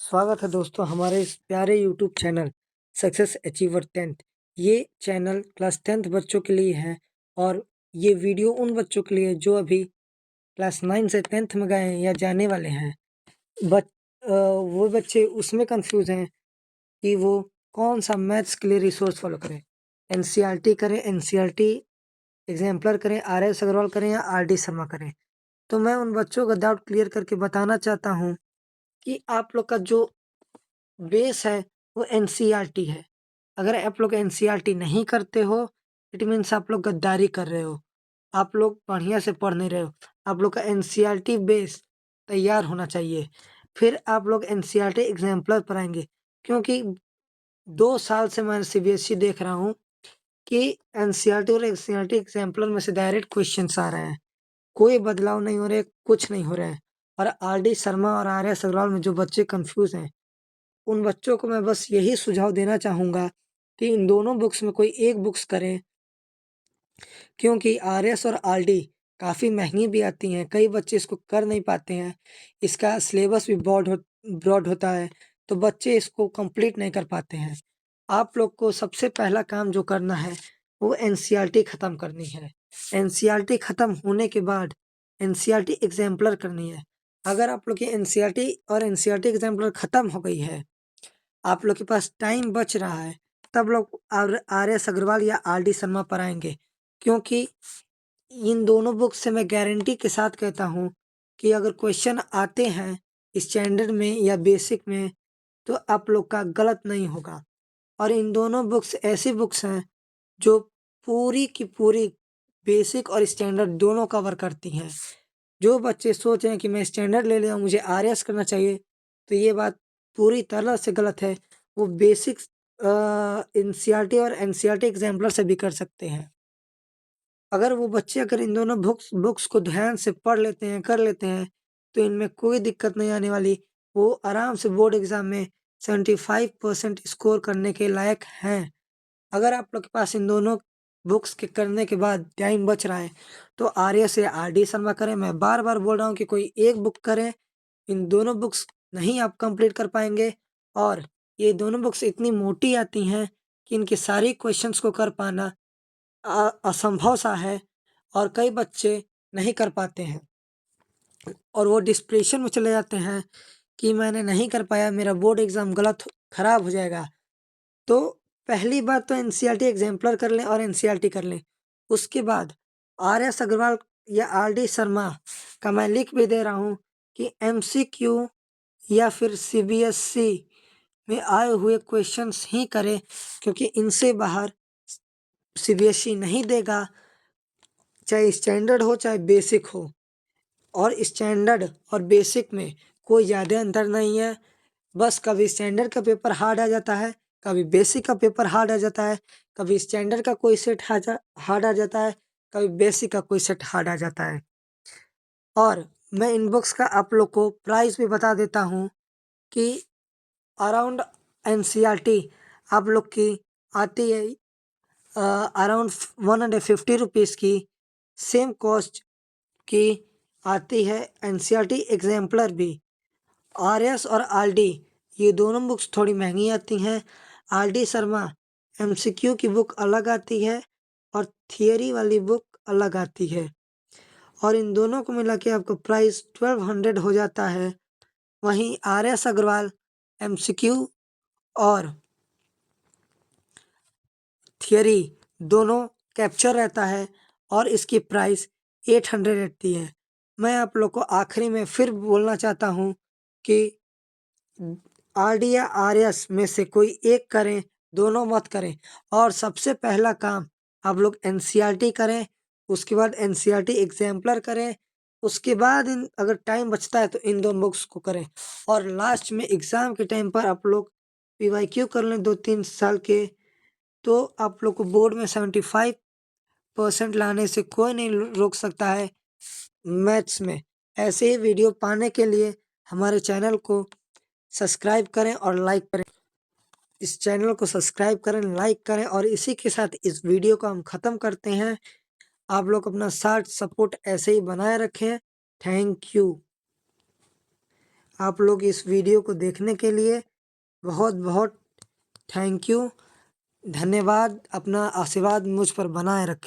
स्वागत है दोस्तों हमारे इस प्यारे YouTube channel success achiever 10th। ये चैनल क्लास 10th बच्चों के लिए है और ये वीडियो उन बच्चों के लिए जो अभी क्लास 9 से 10th में गए हैं या जाने वाले हैं। बट वो बच्चे उसमें कंफ्यूज हैं कि वो कौन सा मैथ्स के लिए रिसोर्स फॉलो करें। एनसीईआरटी करें, एनसीईआरटी एग्जाम्पलर करें, आर.एस. अग्रवाल करें या आर.डी. शर्मा करें। तो मैं उन बच्चों का डाउट क्लियर करके बताना चाहता हूँ कि आप लोग का जो बेस है वो एनसीईआरटी है। अगर आप लोग एनसीईआरटी नहीं करते हो, इट मीन्स आप लोग गद्दारी कर रहे हो, आप लोग बढ़िया से पढ़ नहीं रहे हो। आप लोग का एनसीईआरटी बेस तैयार होना चाहिए, फिर आप लोग एनसीईआरटी एग्जाम्पलर पर आएंगे। क्योंकि 2 साल से मैं सीबीएसई देख रहा हूँ कि एनसीईआरटी और एनसीईआरटी एग्जाम्पलर में से डायरेक्ट क्वेश्चंस आ रहे हैं, कोई बदलाव नहीं हो रहे, कुछ नहीं हो रहा है। और आर.डी. शर्मा और आर.एस. अग्रवाल में जो बच्चे कंफ्यूज हैं, उन बच्चों को मैं बस यही सुझाव देना चाहूँगा कि इन दोनों बुक्स में कोई एक बुक्स करें। क्योंकि आर.एस. और आर.डी. काफ़ी महँगी भी आती हैं, कई बच्चे इसको कर नहीं पाते हैं। इसका सिलेबस भी ब्रॉड होता है, तो बच्चे इसको कंप्लीट नहीं कर पाते हैं। आप लोग को सबसे पहला काम जो करना है, वो एनसीईआरटी ख़त्म करनी है। एनसीईआरटी ख़त्म होने के बाद एनसीईआरटी एग्जाम्पलर करनी है। अगर आप लोग की एनसीईआरटी और एनसीईआरटी एग्जाम्पलर ख़त्म हो गई है, आप लोग के पास टाइम बच रहा है, तब लोग आर.एस. अग्रवाल या आर.डी. शर्मा पर आएँगे। क्योंकि इन दोनों बुक से मैं गारंटी के साथ कहता हूँ कि अगर क्वेश्चन आते हैं स्टैंडर्ड में या बेसिक में, तो आप लोग का गलत नहीं होगा। और इन दोनों बुक्स ऐसी बुक्स हैं जो पूरी की पूरी बेसिक और स्टैंडर्ड दोनों कवर करती हैं। जो बच्चे सोच रहे हैं कि मैं स्टैंडर्ड ले लिया, मुझे आर.एस. करना चाहिए, तो ये बात पूरी तरह से गलत है। वो बेसिक एनसीईआरटी और एनसीईआरटी एग्जाम्पलर से भी कर सकते हैं। अगर इन दोनों बुक्स को ध्यान से पढ़ लेते हैं, कर लेते हैं, तो इनमें कोई दिक्कत नहीं आने वाली। वो आराम से बोर्ड एग्ज़ाम में 75% स्कोर करने के लायक हैं। अगर आप लोग के पास इन दोनों बुक्स के करने के बाद टाइम बच रहा है, तो आर.एस. या आर.डी. शर्मा करें। मैं बार-बार बोल रहा हूँ कि कोई एक बुक करें। इन दोनों बुक्स नहीं आप कंप्लीट कर पाएँगे और ये दोनों बुक्स इतनी मोटी आती हैं कि इनके सारे क्वेश्चंस को कर पाना असंभव सा है और कई बच्चे नहीं कर पाते हैं और वो डिप्रेशन में चले जाते हैं कि मैंने नहीं कर पाया, मेरा बोर्ड एग्ज़ाम खराब हो जाएगा। तो पहली बात तो एनसीईआरटी एग्जाम्पलर कर लें और एनसीईआरटी कर लें। उसके बाद आर.एस. अग्रवाल या आर.डी. शर्मा का मैं लिख भी दे रहा हूँ कि एमसीक्यू या फिर सीबीएसई में आए हुए क्वेश्चंस ही करें, क्योंकि इनसे बाहर सीबीएसई नहीं देगा, चाहे स्टैंडर्ड हो चाहे बेसिक हो। और स्टैंडर्ड और बेसिक में कोई ज़्यादा अंतर नहीं है। बस कभी स्टैंडर्ड का पेपर हार्ड आ जाता है, कभी बेसिक का पेपर हार्ड आ जाता है, कभी स्टैंडर्ड का कोई सेट हार्ड आ जाता है, कभी बेसिक का कोई सेट हार्ड आ जाता है। और मैं इन बुक्स का आप लोग को प्राइस भी बता देता हूँ कि अराउंड एनसीईआरटी आप लोग की आती है अराउंड 150 रुपीज़ की। सेम कॉस्ट की आती है एनसीईआरटी एग्जाम्पलर भी। आर.एस. और आर.डी. ये दोनों बुक्स थोड़ी महंगी आती हैं। आर.डी. शर्मा एमसीक्यू की बुक अलग आती है और थियरी वाली बुक अलग आती है, और इन दोनों को मिला के आपको प्राइस 1200 हो जाता है। वहीं आर.एस. अग्रवाल एमसीक्यू और थियरी दोनों कैप्चर रहता है और इसकी प्राइस 800 रहती है। मैं आप लोग को आखिरी में फिर बोलना चाहता हूँ कि आर.डी. या आर.एस. में से कोई एक करें, दोनों मत करें। और सबसे पहला काम आप लोग एनसीईआरटी करें, उसके बाद एनसीईआरटी एग्जाम्पलर करें, उसके बाद इन अगर टाइम बचता है तो इन दो बुक्स को करें, और लास्ट में एग्ज़ाम के टाइम पर आप लोग पीवाईक्यू कर लें 2-3 साल के। तो आप लोग को बोर्ड में 75% लाने से कोई नहीं रोक सकता है मैथ्स में। ऐसे ही वीडियो पाने के लिए हमारे चैनल को सब्सक्राइब करें और लाइक करें। इस चैनल को सब्सक्राइब करें, लाइक करें, और इसी के साथ इस वीडियो को हम ख़त्म करते हैं। आप लोग अपना साथ सपोर्ट ऐसे ही बनाए रखें। Thank you. आप लोग इस वीडियो को देखने के लिए बहुत बहुत थैंक यू। धन्यवाद। अपना आशीर्वाद मुझ पर बनाए रखें।